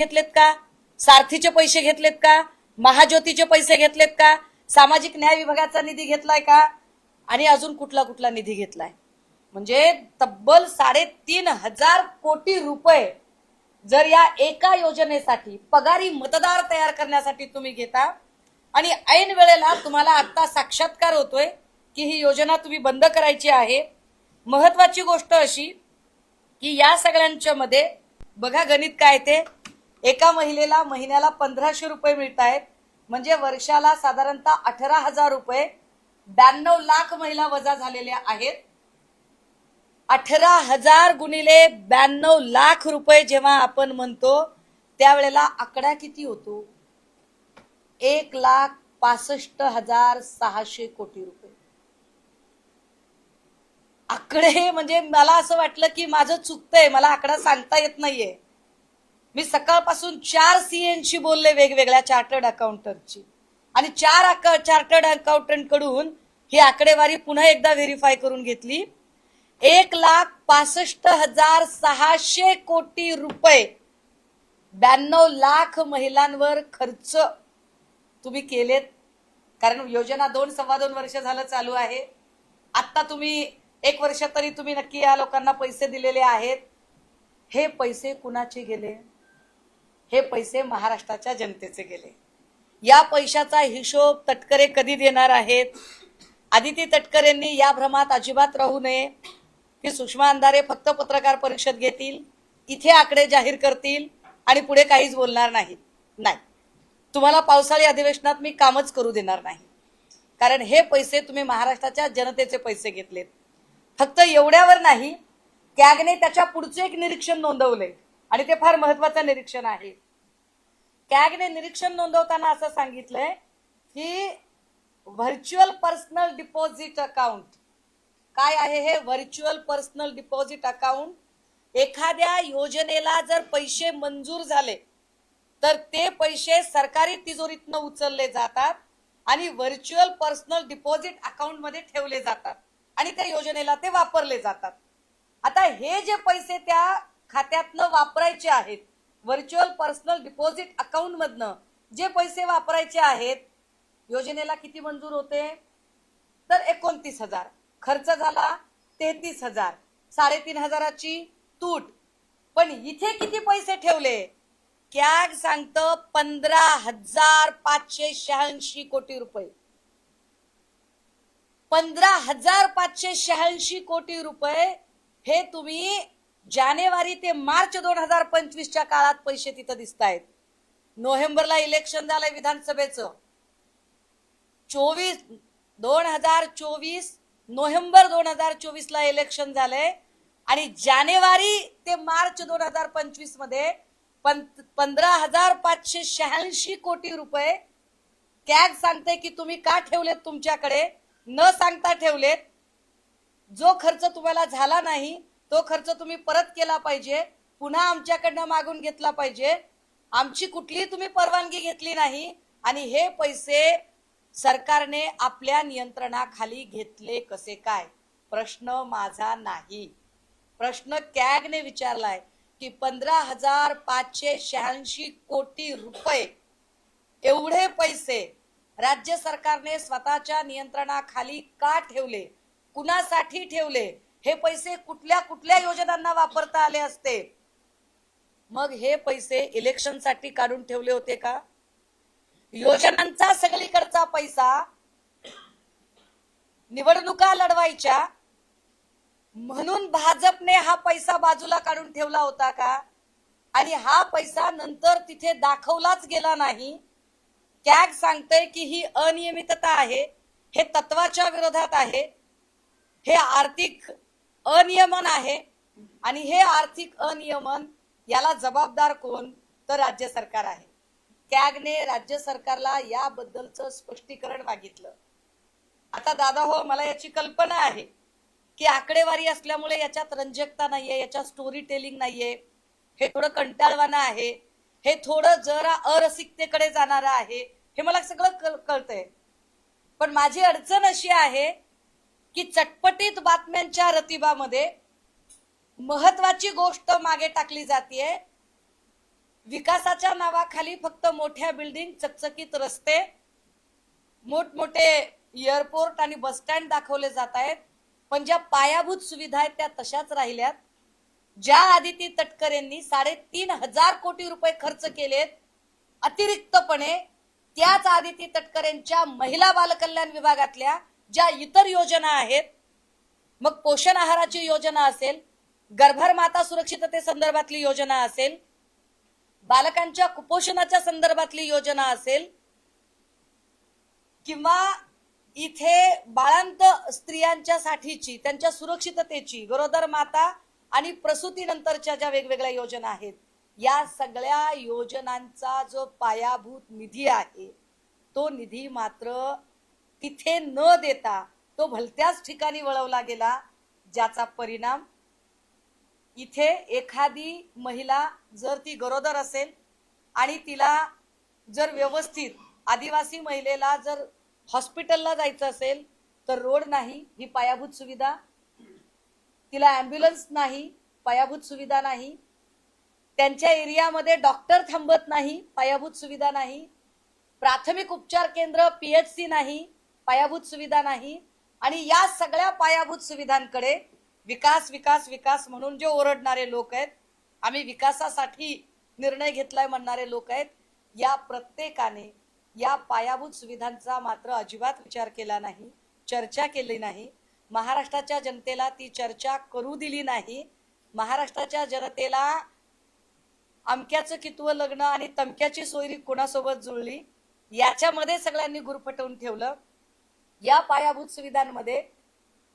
घेतलेत का? सारथीचे पैसे घेतलेत का? महाज्योतीचे पैसे घेतलेत का? सामाजिक न्याय विभागाचा निधी घेतलाय का? आणि अजून कुठला कुठला निधी घेतलाय? म्हणजे तब्बल 3,500 कोटी रुपये जर या एका योजनेसाठी पगारी मतदार तयार करण्यासाठी तुम्ही घेता आणि ऐन वेळेला तुम्हाला आता साक्षात्कार होतोय की ही योजना तुम्ही बंद करायची आहे. महत्वाची गोष्ट अशी की या सगळ्यांच्या मध्ये बघा गणित काय ते, एका महिलेला महिन्याला 1,500 रुपये मिळत आहेत, म्हणजे वर्षाला साधारणतः 18,000 रुपये. 92 लाख महिला वजा झालेल्या आहेत. 18,000 गुणिले 92 लाख रुपये जेव्हा आपण म्हणतो त्यावेळेला आकडा किती होतो? 1,65,600 कोटी रुपये. आकडे म्हणजे मला असं वाटलं की माझं चुकतंय, मला आकडा सांगता येत नाहीये. मी सकाळपासून 4 सीएनशी बोलले, वेगवेगळ्या चार्टर्ड अकाउंटंटची, आणि 4 चार्टर्ड अकाउंटंट कडून ही आकडेवारी पुन्हा एकदा व्हेरीफाय करून घेतली. 1,65,600 कोटी रुपये 92 लाख महिलांवर खर्च तुम्ही केलेत. कारण योजना 2-2.25 वर्ष झालं चालू आहे. आता तुम्ही 1 वर्ष तरी तुम्ही नक्की या लोकांना पैसे दिलेले आहेत. हे पैसे कुणाचे गेले? हे पैसे महाराष्ट्राच्या जनतेचे गेले. या पैशाचा हिशोब तटकरे कधी देणार आहेत? आदिती तटकरेंनी या भ्रमात अजिबात राहू नये की सुषमा अंधारे फक्त पत्रकार परिषद घेतील, इथे आकडे जाहीर करतील आणि पुढे काहीच बोलणार नाही. नाही, तुम्हाला पावसाळी अधिवेशनात मी कामच करू देणार नाही. कारण हे पैसे तुम्ही महाराष्ट्राच्या जनतेचे पैसे घेतलेत. फक्त एवढ्यावर नाही, कॅगने त्याच्या पुढचे एक निरीक्षण नोंदवले आणि ते फार महत्वाचं निरीक्षण आहे. कॅगने निरीक्षण नोंदवताना असं सांगितलंय की व्हर्च्युअल पर्सनल डिपॉझिट अकाउंट काय आहे? हे व्हर्च्युअल पर्सनल डिपॉझिट अकाउंट, एखाद्या योजनेला जर पैसे मंजूर झाले तर ते पैसे सरकारी तिजोरीतनं उचलले जातात आणि व्हर्च्युअल पर्सनल डिपॉझिट अकाउंट मध्ये ठेवले जातात आणि त्या योजनेला ते वापरले जातात. आता हे जे पैसे त्या खात्यातनं वापरायचे आहेत, व्हर्च्युअल पर्सनल डिपॉझिट अकाउंट मधनं जे पैसे वापरायचे आहेत, योजनेला किती मंजूर होते? तर 29,000. खर्च झाला 33,000. 3,500ची तूट. पण इथे किती पैसे ठेवले? कॅग सांगतं 15,586 कोटी रुपये. 15,586 कोटी रुपये हे तुम्ही जानेवारी ते मार्च 2025च्या काळात पैसे तिथं दिसत आहेत. नोव्हेंबरला इलेक्शन झालंय विधानसभेचं. 2024 नोव्हेंबर 2024ला इलेक्शन झालंय आणि जानेवारी ते मार्च 2025 मध्ये 15,586 कोटी रुपये कॅग सांगते की तुम्ही का ठेवलेत तुमच्याकडे, न सांगता ठेवलेत. जो खर्च तुम्हाला झाला नाही तो खर्च तुम्ही परत केला पाहिजे, पुन्हा आमच्याकडनं मागून घेतला पाहिजे. आमची कुठलीही तुम्ही परवानगी घेतली नाही आणि हे पैसे सरकारने आपल्या नियंत्रणाखाली घेतले कसे काय? प्रश्न माझा नाही, प्रश्न कॅगने विचारलाय की 15,586 कोटी रुपये एवढे पैसे राज्य सरकारने स्वतःच्या नियंत्रणाखाली का ठेवले? कुणासाठी ठेवले? हे पैसे कुठल्या कुठल्या योजनांना वापरता आले असते? मग हे पैसे इलेक्शनसाठी काढून ठेवले होते का? योजनांचा सगळीकडचा पैसा निवडणुका लढवायच्या म्हणून भाजपने हा पैसा बाजूला काढून ठेवला होता का? आणि हा पैसा नंतर तिथे दाखवलाच गेला नाही. कॅग सांगतंय की ही अनियमितता आहे, हे तत्वाच्या विरोधात आहे, हे आर्थिक अनियमन आहे आणि हे आर्थिक अनियमन याला जबाबदार कोण? तर राज्य सरकार आहे. कॅगने राज्य सरकारला याबद्दलचं स्पष्टीकरण मागितलं. आता दादा हो, मला याची कल्पना आहे की आकडेवारी असल्यामुळे याच्यात रंजकता नाहीये, याच्यात स्टोरी टेलिंग नाहीये, हे थोडं कंटाळवाणं आहे, हे थोडं जरा अरसिकतेकडे जाणारं आहे, हे मला सगळं कळतंय. पण माझी अडचण अशी आहे की चटपटीत बातम्यांच्या रतिबामध्ये महत्वाची गोष्ट मागे टाकली जाते. विकासाच्या नावाखाली फक्त मोठ्या बिल्डिंग, चकचकीत रस्ते, मोठमोठे एअरपोर्ट आणि बस स्टँड दाखवले जात आहेत, पण ज्या पायाभूत सुविधा आहेत त्या तशाच राहिल्यात. ज्या आदिती तटकरेंनी 3,500 कोटी रुपये खर्च केलेत अतिरिक्तपणे, त्याच आदिती तटकरेंच्या महिला बालकल्याण विभागातल्या ज्या इतर योजना आहेत, मग पोषण आहाराची योजना असेल, गर्भार माता सुरक्षितते संदर्भातली योजना असेल, बालकांच्या कुपोषणाच्या संदर्भातली योजना असेल, किंवा इथे बाळांत स्त्रियांच्या साठीची त्यांच्या सुरक्षिततेची, गरोदर माता आणि प्रसूतीनंतरच्या ज्या वेगवेगळ्या योजना आहेत, या सगळ्या योजनांचा जो पायाभूत निधी आहे तो निधी मात्र तिथे न देता तो भलत्याच ठिकाणी वळवला गेला, ज्याचा परिणाम इथे एखादी महिला जर ती गरोदर असेल आणि तिला जर व्यवस्थित, आदिवासी महिलेला जर हॉस्पिटलला जायचं असेल तर रोड नाही, ही पायाभूत सुविधा, तिला ॲम्ब्युलन्स नाही, पायाभूत सुविधा नाही, त्यांच्या एरियामध्ये डॉक्टर थांबत नाही, पायाभूत सुविधा नाही, प्राथमिक उपचार केंद्र PHC नाही, पायाभूत सुविधा नाही. आणि या सगळ्या पायाभूत सुविधांकडे विकास विकास विकास म्हणून जे ओरडणारे लोक आहेत, आम्ही विकासासाठी निर्णय घेतलाय म्हणणारे लोक आहेत, या प्रत्येकाने या पायाभूत सुविधांचा मात्र अजिबात विचार केला नाही, चर्चा केली नाही. महाराष्ट्राच्या जनतेला ती चर्चा करू दिली नाही. महाराष्ट्राच्या जनतेला अमक्याचं कितवं लग्न आणि तमक्याची सोयरी कोणासोबत जुळली याच्यामध्ये सगळ्यांनी गुरफटवून ठेवलं. या पायाभूत सुविधांमध्ये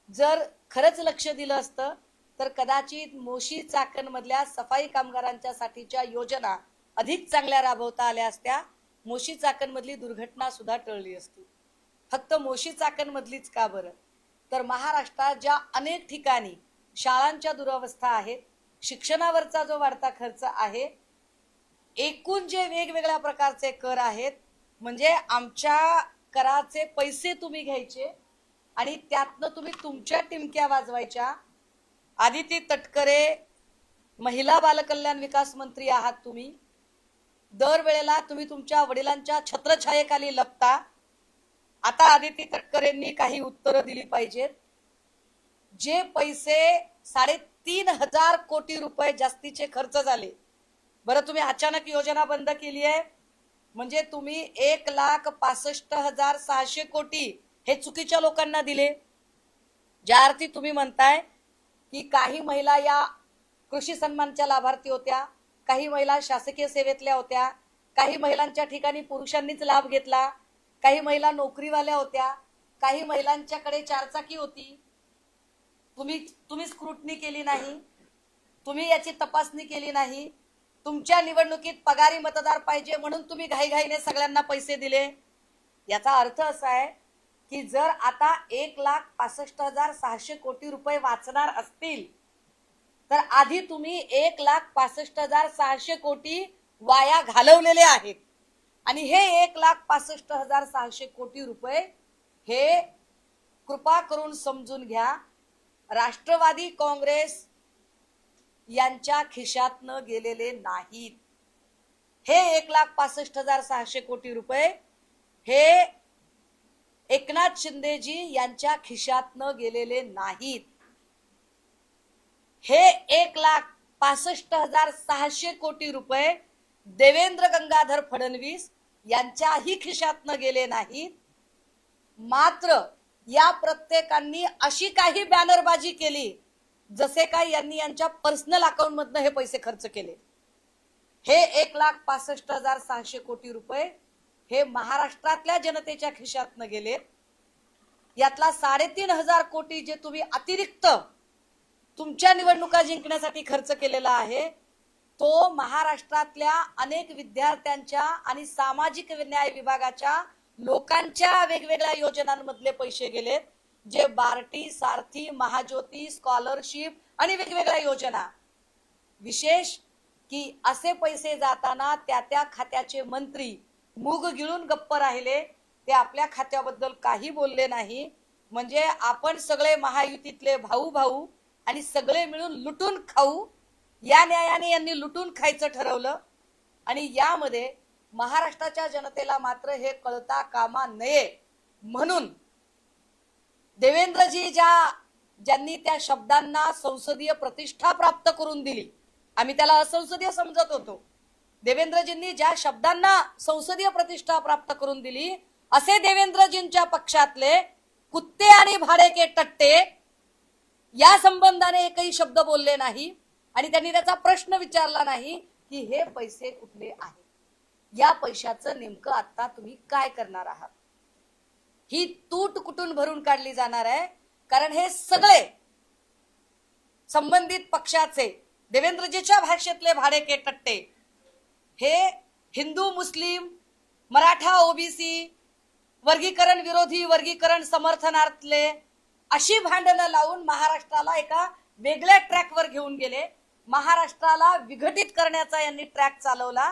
जर खरंच लक्ष दिलं असतं तर कदाचित मोशी चाकण मधल्या सफाई कामगारांच्या साठीच्या योजना अधिक चांगल्या राबवता आल्या असत्या. मोशी चाकण मधली दुर्घटना सुद्धा टळली असती. फक्त मोशी चाकण मधलीच का बरं, तर महाराष्ट्रात ज्या अनेक ठिकाणी शाळांच्या दुरवस्था आहेत, शिक्षणावरचा जो वाढता खर्च आहे, एकूण जे वेगवेगळ्या प्रकारचे कर आहेत, म्हणजे आमच्या कराचे पैसे तुम्ही घ्यायचे आणि त्यातनं तुम्ही तुमच्या टिमक्या वाजवायच्या. आदिती तटकरे महिला बालकल्याण विकास मंत्री आहात तुम्ही, दरवेळेला तुम्ही तुमच्या वडिलांच्या छत्रछायेखाली लपता. आता आदिती तटकरेंनी काही उत्तरं दिली पाहिजेत. जे पैसे 3,500 कोटी रुपये जास्तीचे खर्च झाले, बरं तुम्ही अचानक योजना बंद केली आहे, म्हणजे तुम्ही 1,65,600 कोटी हे चुकीच्या लोकांना दिले. ज्या अर्थी तुम्ही म्हणताय की काही महिला या कृषी सन्मानच्या लाभार्थी होत्या, काही महिला शासकीय सेवेतल्या होत्या, काही महिलांच्या ठिकाणी पुरुषांनीच लाभ घेतला, काही महिला नोकरीवाल्या होत्या, काही महिलांच्याकडे चारचाकी होती. तुम्ही स्क्रुटनी केली नाही, तुम्ही याची तपासणी केली नाही. तुमच्या निवडणुकीत पगारी मतदार पाहिजे म्हणून तुम्ही घाईघाईने सगळ्यांना पैसे दिले. याचा अर्थ असा आहे की जर आता 1,65,600 कोटी रुपये वाचणार असतील तर आधी तुम्ही 1,65,600 कोटी वाया घालवलेले आहेत. आणि हे 1,65,600 कोटी रुपये हे कृपा करून समजून घ्या, राष्ट्रवादी काँग्रेस यांच्या खिशातनं गेलेले नाहीत. हे 1,65,600 कोटी रुपये हे एकनाथ शिंदेजी यांच्या खिशातनं गेलेले नाहीत. हे 1,65,600 कोटी रुपये देवेंद्र गंगाधर फडणवीस यांच्याही खिशातनं गेले नाहीत. मात्र या प्रत्येकांनी अशी काही बॅनरबाजी केली जसे काय यांनी यांच्या पर्सनल अकाउंट मधनं हे पैसे खर्च केले. हे 1,65,600 कोटी रुपये हे महाराष्ट्रातल्या जनतेच्या खिशातनं गेले. यातला 3,500 कोटी जे तुम्ही अतिरिक्त तुमच्या निवडणुका जिंकण्यासाठी खर्च केलेला आहे, तो महाराष्ट्रातल्या अनेक विद्यार्थ्यांच्या आणि सामाजिक न्याय विभागाच्या लोकांच्या वेगवेगळ्या योजनांमधले पैसे गेलेत, जे बार्टी, सारथी, महाज्योती, स्कॉलरशिप आणि वेगवेगळ्या योजना. विशेष की असे पैसे जाताना त्या खात्याचे मंत्री मूग गिळून गप्प राहिले, ते आपल्या खात्याबद्दल काही बोलले नाही. म्हणजे आपण सगळे महायुतीतले भाऊ भाऊ आणि सगळे मिळून लुटून खाऊ, या न्यायाने यांनी लुटून खायचं ठरवलं. आणि यामध्ये महाराष्ट्राच्या जनतेला मात्र हे कळता कामा नये म्हणून देवेंद्रजी ज्यांनी त्या शब्दांना संसदीय प्रतिष्ठा प्राप्त करून दिली, आम्ही त्याला असंसदीय समजत होतो, देवेंद्रजींनी ज्या शब्दांना संसदीय प्रतिष्ठा प्राप्त करून दिली, असे देवेंद्रजींच्या पक्षातले कुत्ते आणि भाडेके टट्टे या संबंधाने एकही शब्द बोलले नाही आणि त्यांनी त्याचा प्रश्न विचारला नाही की हे पैसे कुठले आहेत, या पैशाचं नेमकं आता तुम्ही काय करणार आहात, ही तूट कुठून भरून काढली जाणार आहे. कारण हे सगळे संबंधित पक्षाचे देवेंद्रजीच्या भाषेतले भाडेके टट्टे हे हिंदू मुस्लिम मराठा ओबीसी वर्गीकरण विरोधी वर्गीकरण समर्थनार्थले अशी भांडणं लावून महाराष्ट्राला एका वेगळ्या ट्रॅकवर घेऊन गेले. महाराष्ट्राला विघटित करण्याचा यांनी ट्रॅक चालवला.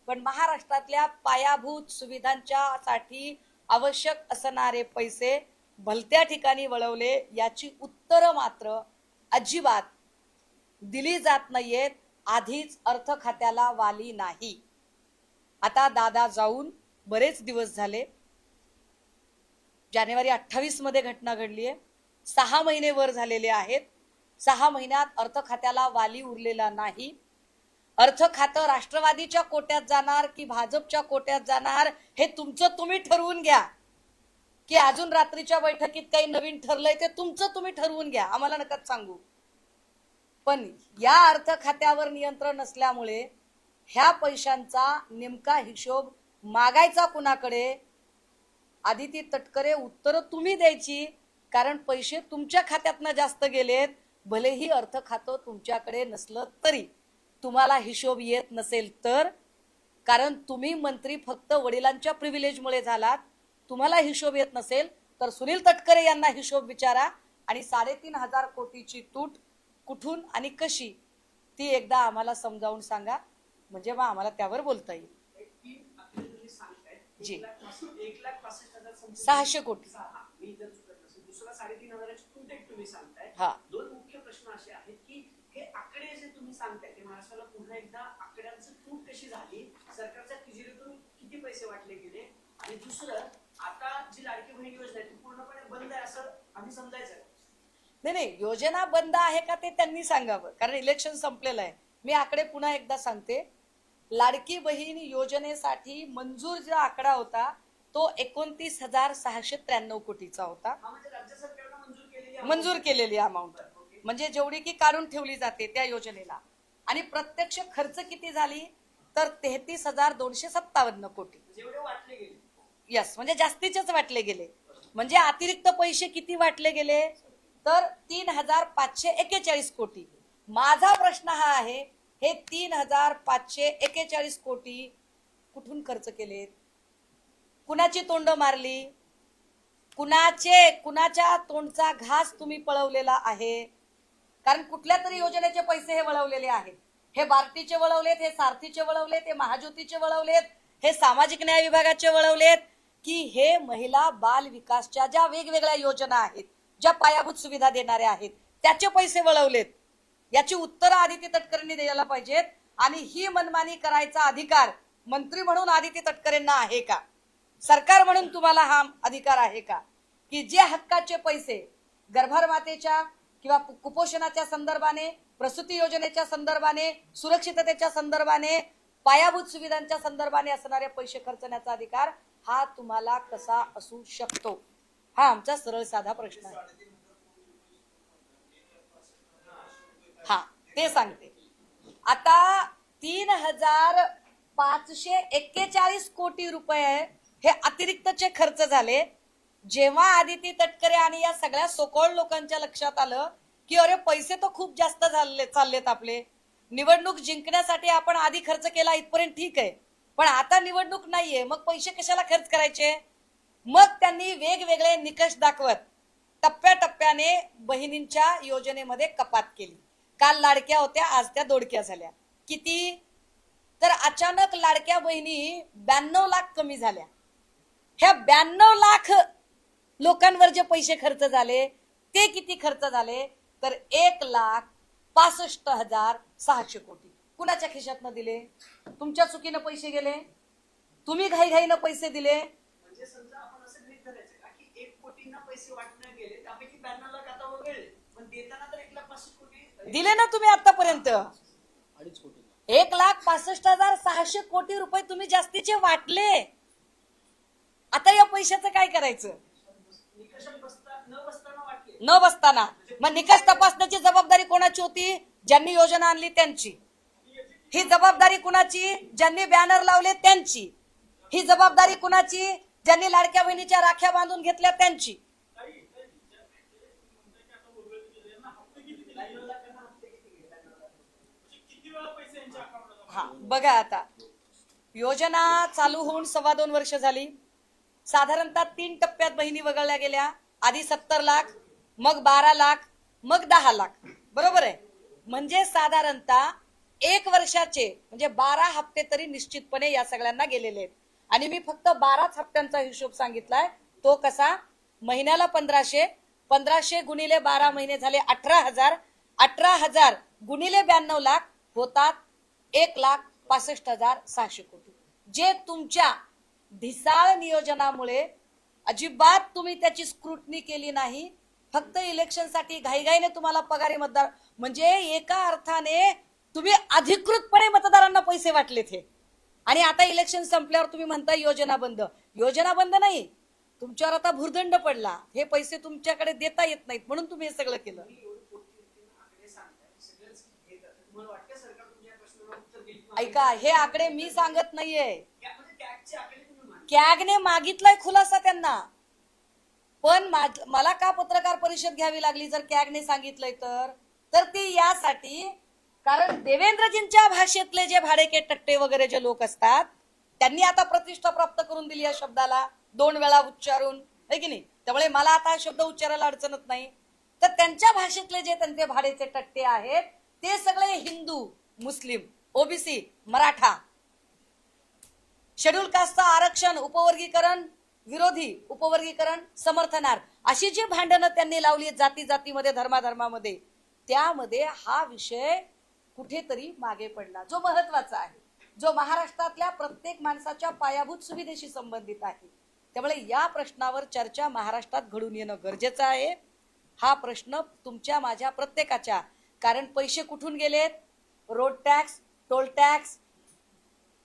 पण महाराष्ट्रातल्या पायाभूत सुविधांच्या साठी आवश्यक असणारे पैसे भलत्या ठिकाणी वळवले, याची उत्तरं मात्र अजिबात दिली जात नाहीयेत. आधीच अर्थ खात्याला वाली नाही. आता दादा जाऊन बरेच दिवस झाले. जानेवारी 28 मध्ये घटना घडली आहे. 6 महिने वर झालेले आहेत. 6 महिन्यात अर्थ खात्याला वाली उरलेला नाही. अर्थ खातं राष्ट्रवादीच्या कोट्यात जाणार की भाजपच्या कोट्यात जाणार हे तुमचं तुम्ही ठरवून घ्या, की अजून रात्रीच्या बैठकीत काही नवीन ठरलंय ते तुमचं तुम्ही ठरवून घ्या, आम्हाला नकाच सांगू. पण या अर्थ खात्यावर नियंत्रण नसल्यामुळे ह्या पैशांचा नेमका हिशोब मागायचा कुणाकडे, आदिती तटकरे उत्तर तुम्ही द्यायची. कारण पैसे तुमच्या खात्यातनं जास्त गेलेत, भलेही अर्थ खातं तुमच्याकडे नसलं तरी, तुम्हाला हिशोब येत नसेल तर. कारण तुम्ही मंत्री फक्त वडिलांच्या प्रिव्हिलेजमुळे झालात. तुम्हाला हिशोब येत नसेल तर सुनील तटकरे यांना हिशोब विचारा आणि 3,500 कोटीची तूट कुठून आणि कशी ती एकदा आम्हाला समजावून सांगा, म्हणजे मग आम्हाला त्यावर बोलता येईल. जी 600 कोटी दुसरा 3,500 तूट एक तुम्ही सांगताय. हा, दोन मुख्य प्रश्न असे आहेत की हे आकडे जे तुम्ही सांगताय ते महाराष्ट्राला पुन्हा एकदा आकड्यांचं तूट कशी झाली, सरकारच्या तिजोरीतून किती पैसे वाटले गेले, आणि दुसरं आता जी लाडकी बहीण योजना आहे ती पूर्णपणे बंद आहे असं आम्ही समजायचं. नाही, योजना बंद आहे का ते त्यांनी सांगावं, कारण इलेक्शन संपलेलं आहे. मी आकडे पुन्हा एकदा सांगते. लाडकी बहीण योजनेसाठी मंजूर जो आकडा होता तो 29,693 कोटीचा होता. म्हणजे राज्य सरकारने मंजूर केलेली अमाऊंट, म्हणजे जेवढी की काढून ठेवली जाते त्या योजनेला. आणि प्रत्यक्ष खर्च किती झाली तर 33,257 कोटी. जेवढे वाटले गेले, यस, म्हणजे जास्तीचेच वाटले गेले. म्हणजे अतिरिक्त पैसे किती वाटले गेले तर 3,541 कोटी. माझा प्रश्न हा आहे, हे 3,541 कोटी कुठून खर्च केलेत, कुणाची तोंड मारली, कुणाच्या तोंडचा घास तुम्ही पळवलेला आहे. कारण कुठल्या तरी योजनेचे पैसे हे वळवलेले आहेत. हे बार्टीचे वळवलेत, हे सारथीचे वळवलेत, हे महाज्योतीचे वळवलेत, हे सामाजिक न्याय विभागाचे वळवलेत, की हे महिला बाल विकासच्या ज्या वेगवेगळ्या योजना आहेत, ज्या पायाभूत सुविधा देणाऱ्या आहेत, त्याचे पैसे वळवलेत. याची उत्तरं आदिती तटकरेंनी द्यायला पाहिजेत. आणि ही मनमानी करायचा अधिकार मंत्री म्हणून आदिती तटकरेंना आहे का, सरकार म्हणून तुम्हाला हा अधिकार आहे का, की जे हक्काचे पैसे गर्भार मातेच्या किंवा कुपोषणाच्या संदर्भाने, प्रसूती योजनेच्या संदर्भाने, सुरक्षिततेच्या संदर्भाने, पायाभूत सुविधांच्या संदर्भाने असणारे पैसे खर्चण्याचा अधिकार हा तुम्हाला कसा असू शकतो, हा आमचा सरळ साधा प्रश्न आहे. हा, ते सांगते. आता 3,541 कोटी रुपये हे अतिरिक्तचे खर्च झाले. जेव्हा आदिती तटकरे आणि या सगळ्या सोकोळ लोकांच्या लक्षात आलं की अरे पैसे तर खूप जास्त चाललेत आपले, निवडणूक जिंकण्यासाठी आपण आधी खर्च केला इथपर्यंत ठीक आहे, पण आता निवडणूक नाहीये, मग पैसे कशाला खर्च करायचे. मग त्यांनी वेगवेगळे निकष दाखवत टप्प्याटप्प्याने बहिणींच्या योजनेमध्ये कपात केली. काल लाडक्या होत्या, आज त्या दोडक्या झाल्या. किती तर अचानक लाडक्या बहिणी 92 लाख कमी झाल्या. ह्या 92 लाख लोकांवर जे पैसे खर्च झाले ते किती खर्च झाले तर 1,65,600 कोटी. कुणाच्या खिशातनं दिले? तुमच्या चुकीनं पैसे गेले? तुम्ही घाईघाईनं पैसे दिले? म्हणजे समजा आपण असं गृहीत धरायचं का की 1 कोटींना पैसे वाटण्यात गेले, त्यापैकी 92 लाख आता वगळले, पण देताना तर 1,65,000 कोटी दिले ना तुम्ही आतापर्यंत? 2.5 कोटी 1,65,600 कोटी रुपये तुम्ही जास्तीचे वाटले. आता या पैशाचं काय करायचं? निकष न बसताना वाटले. न बसताना मग निकष तपासण्याची जबाबदारी कोणाची होती? ज्यांनी योजना आणली त्यांची. ही जबाबदारी कुणाची? ज्यांनी बॅनर लावले त्यांची. ही जबाबदारी कुणाची? ज्यांनी लाडक्या बहिणीच्या राख्या बांधून घेतल्या त्यांची. हा बघा, आता योजना चालू होऊन 2.25 वर्ष झाली. साधारणतः 3 टप्प्यात बहिणी वगळल्या गेल्या. आधी 70 लाख, मग 12 लाख, मग 10 लाख. बरोबर आहे? म्हणजे साधारणतः 1 वर्षाचे म्हणजे 12 हप्ते तरी निश्चितपणे या सगळ्यांना गेलेले आहेत. आणि मी फक्त 12च हप्त्यांचा हिशोब सांगितलाय. तो कसा? महिन्याला 1500, 1500 गुणिले 12 महिने झाले 18,000, 18,000 गुणिले 92 लाख होतात 1,65,600 कोटी. जे तुमच्या ढिसाळ नियोजनामुळे अजिबात तुम्ही त्याची स्क्रुटनी केली नाही. फक्त इलेक्शनसाठी घाईघाईने तुम्हाला पगारी मतदार म्हणजे एका अर्थाने तुम्ही अधिकृतपणे मतदारांना पैसे वाटलेत हे. आणि आता इलेक्शन संपल्यावर तुम्ही म्हणता योजना बंद. योजना बंद नाही, तुमच्यावर आता भुर्दंड पडला. हे पैसे तुमच्याकडे देता येत नाहीत म्हणून तुम्ही हे सगळं केलं. ऐका, हे आकडे मी सांगत नाहीये. कॅगने मागितलाय खुलासा त्यांना. पण मला का पत्रकार परिषद घ्यावी लागली जर कॅगने सांगितलंय तर ती यासाठी, कारण देवेंद्रजींच्या भाषेतले जे भाडेके टट्टे वगैरे जे लोक असतात त्यांनी आता प्रतिष्ठा प्राप्त करून दिली या शब्दाला 2 वेळा उच्चारून, है की नाही? त्यामुळे मला आता हा शब्द उच्चारायला अडचणच नाही. तर त्यांच्या भाषेतले जे त्यांचे भाडेचे टट्टे आहेत ते सगळे हिंदू, मुस्लिम, ओबीसी, मराठा, शेड्यूल कास्टचं आरक्षण, उपवर्गीकरण विरोधी, उपवर्गीकरण समर्थनार, अशी जी भांडणं त्यांनी लावली जाती जातीमध्ये, धर्माधर्मामध्ये, त्यामध्ये हा विषय कुठेतरी मागे पडला, जो महत्वाचा आहे, जो महाराष्ट्रातल्या प्रत्येक माणसाच्या पायाभूत सुविधेशी संबंधित आहे. त्यामुळे या प्रश्नावर चर्चा महाराष्ट्रात घडून येणं गरजेचं आहे. हा प्रश्न तुमच्या माझ्या प्रत्येकाच्या, कारण पैसे कुठून गेलेत? रोड टॅक्स, टोल टॅक्स,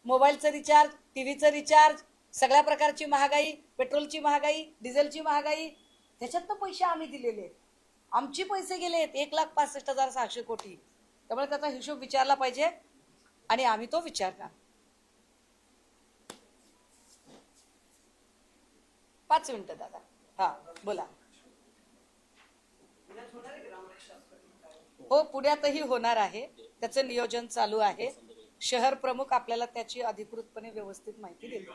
मोबाईलचं रिचार्ज, टीव्हीचं रिचार्ज, सगळ्या प्रकारची महागाई, पेट्रोलची महागाई, डिझेलची महागाई, त्याच्यात पैसे आम्ही दिलेले. आमचे पैसे गेलेत 1,65,600 कोटी. त्यामुळे त्याचा हिशोब विचारला पाहिजे आणि आम्ही तो विचारणार. 5 मिनिटं दादा. हा बोला. हो, पुण्यातही होणार आहे. त्याचं नियोजन चालू आहे. शहर प्रमुख आपल्याला त्याची अधिकृतपणे व्यवस्थित माहिती देतील.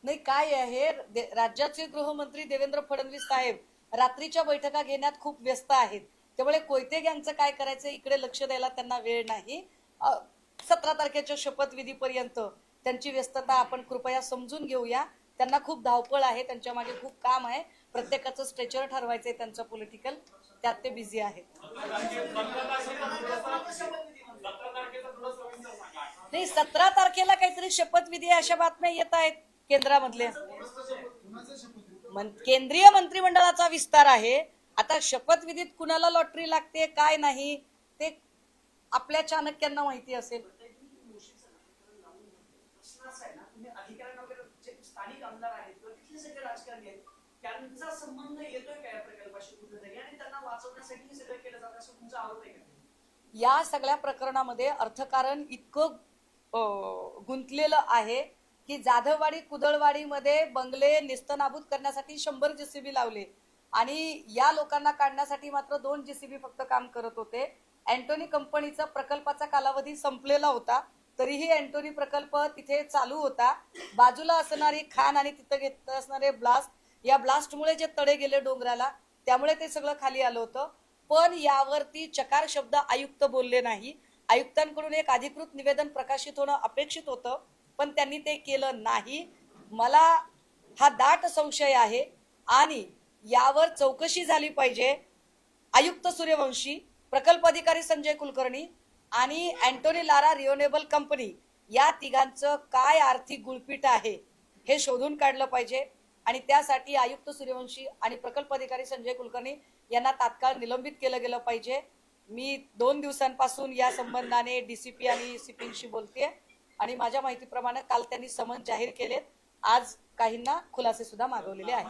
नाही, काय आहे, राज्याचे गृहमंत्री देवेंद्र फडणवीस साहेब रात्रीच्या बैठका घेण्यात खूप व्यस्त आहेत. त्यामुळे कोयते गँगचं काय करायचं इकडे लक्ष द्यायला त्यांना वेळ नाही. 17 तारखेच्या शपथविधीपर्यंत त्यांची व्यस्तता आपण कृपया समजून घेऊया. त्यांना खूप धावपळ आहे, त्यांच्या मागे खूप काम आहे. प्रत्येकाचं स्ट्रेचर ठरवायचंय त्यांचं पॉलिटिकल, त्यात ते बिझी आहेत. नाही, 17 तारखेला काहीतरी शपथविधी अशा बातम्या येत आहेत केंद्रामधल्या. केंद्रीय मंत्रिमंडळाचा विस्तार आहे. आता शपथविधीत कुणाला लॉटरी लागते काय नाही ते आपल्या चाणक्यांना माहिती असेल. स्थानिक आमदार आहेत किंवा तिथले सगळे राजकारणी आहेत, त्यांचा संबंध येतोय का या प्रकल्पाशी कुठेतरी, आणि त्यांना वाचवण्यासाठी सगळं केलं जातं असं तुमचा आरोप आहे का? या सगळ्या प्रकरणामध्ये अर्थकारण इतकं गुंतलेलं आहे की जाधववाडी, कुदळवाडीमध्ये बंगले नेस्तनाबूत करण्यासाठी 100 जेसीबी लावले आणि या लोकांना काढण्यासाठी मात्र 2 जेसीबी फक्त काम करत होते. अँटोनी कंपनीचा प्रकल्पाचा कालावधी संपलेला होता, तरीही अँटोनी प्रकल्प तिथे चालू होता. बाजूला असणारी खान आणि तिथं घेत असणारे ब्लास्ट, या ब्लास्टमुळे जे तडे गेले डोंगराला, त्यामुळे ते सगळं खाली आलं होतं. पण यावरती चकार शब्द आयुक्त बोलले नाही. आयुक्तांकडून एक अधिकृत निवेदन प्रकाशित होणं अपेक्षित होतं, पण त्यांनी ते केलं नाही. मला हा दाट संशय आहे आणि यावर चौकशी झाली पाहिजे. आयुक्त सूर्यवंशी, प्रकल्प अधिकारी संजय कुलकर्णी आणि अँटोनी लारा रिन्युएबल कंपनी या तिघांचं काय आर्थिक गुळपीट आहे हे शोधून काढलं पाहिजे आणि त्यासाठी आयुक्त सूर्यवंशी आणि प्रकल्प अधिकारी संजय कुलकर्णी यांना तात्काळ निलंबित केलं गेलं पाहिजे. मी 2 दिवसांपासून या संबंधाने डीसीपी आणि सीपींशी बोलतेय आणि माझ्या माहितीप्रमाणे काल त्यांनी समन्स जाहीर केलेत. आज काहींना खुलासे सुद्धा मागवलेले आहेत.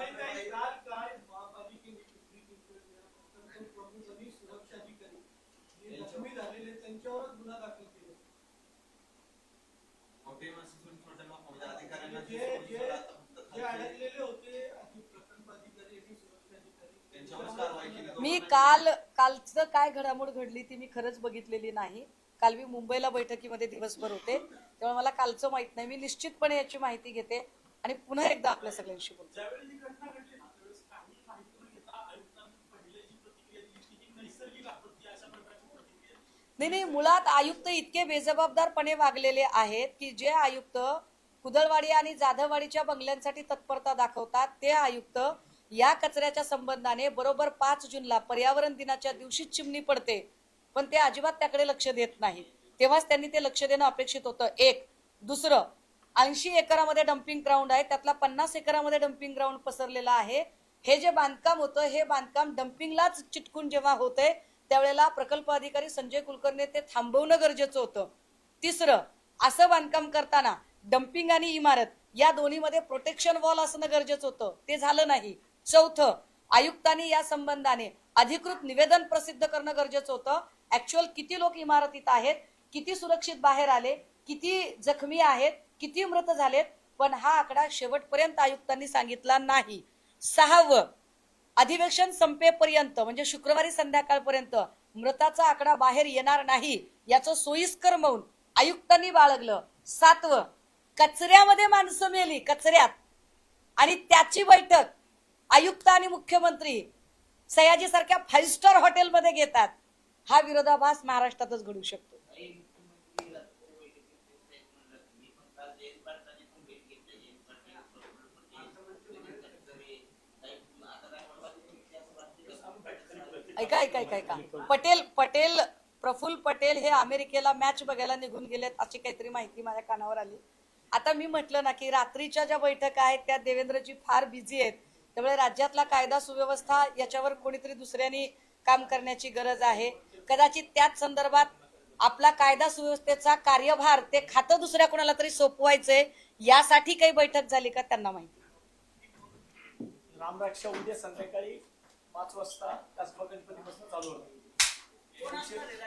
मी कालचं काय घडामोड घडली ती मी खरंच बघितलेली नाही. काल मी मुंबईला बैठकीमध्ये दिवसभर होते त्यामुळे मला कालचं माहित नाही. मी निश्चितपणे याची माहिती घेते आणि पुन्हा एकदा आपल्या सगळ्यांशी बोलते. नाही, मुळात आयुक्त इतके बेजबाबदारपणे वागलेले आहेत की जे आयुक्त कुदळवाडी आणि जाधववाडीच्या बंगल्यांसाठी तत्परता दाखवतात ते आयुक्त या कचऱ्याच्या संबंधाने बरोबर 5 जूनला पर्यावरण दिनाच्या दिवशी चिमणी पडते पण ते अजिबात त्याकडे लक्ष देत नाही. तेव्हाच त्यांनी ते लक्ष देणं अपेक्षित होतं. एक. दुसरं, 80 एकरामध्ये डम्पिंग ग्राउंड आहे, त्यातला 50 एकरामध्ये डम्पिंग ग्राउंड पसरलेला आहे. हे जे बांधकाम होतं हे बांधकाम डम्पिंगलाच चिटकून जेव्हा होतंय त्यावेळेला प्रकल्प अधिकारी संजय कुलकर्णी ते थांबवणं गरजेचं होतं. तिसरं, असं बांधकाम करताना डम्पिंग आणि इमारत या दोन्हीमध्ये प्रोटेक्शन वॉल असणं गरजेचं होतं, ते झालं नाही. चौथं, आयुक्तांनी या संबंधाने अधिकृत निवेदन प्रसिद्ध करणं गरजेचं होतं. ऍक्च्युअल किती लोक इमारतीत आहेत, किती सुरक्षित बाहेर आले, किती जखमी आहेत, किती मृत झालेत, पण हा आकडा शेवटपर्यंत आयुक्तांनी सांगितला नाही. 6वं, अधिवेशन संपेपर्यंत म्हणजे शुक्रवारी संध्याकाळपर्यंत मृताचा आकडा बाहेर येणार नाही याचं सोयीस्कर मौन आयुक्तांनी बाळगलं. 7वं, कचऱ्यामध्ये माणसं मेली, कचऱ्यात, आणि त्याची बैठक आयुक्त आणि मुख्यमंत्री सयाजी सारख्या 5 स्टार हॉटेलमध्ये घेतात. हा विरोधाभास महाराष्ट्रातच घडू शकतो. ऐका पटेल प्रफुल्ल पटेल हे अमेरिकेला मॅच बघायला निघून गेलेत अशी काहीतरी माहिती माझ्या कानावर आली. आता मी म्हटलं ना की रात्रीच्या ज्या बैठका आहेत त्या देवेंद्रजी फार बिझी आहेत, त्यामुळे राज्यातला कायदा सुव्यवस्था याच्यावर कोणीतरी दुसऱ्यांनी काम करण्याची गरज आहे. कदाचित त्याच संदर्भात आपला कायदा सुव्यवस्थेचा कार्यभार ते खातं दुसऱ्या कोणाला तरी सोपवायचंय यासाठी काही बैठक झाली का त्यांना माहिती. रामरक्षा उद्या संध्याकाळी 5 वाजता कसबा गणपतीपासून चालू होणार.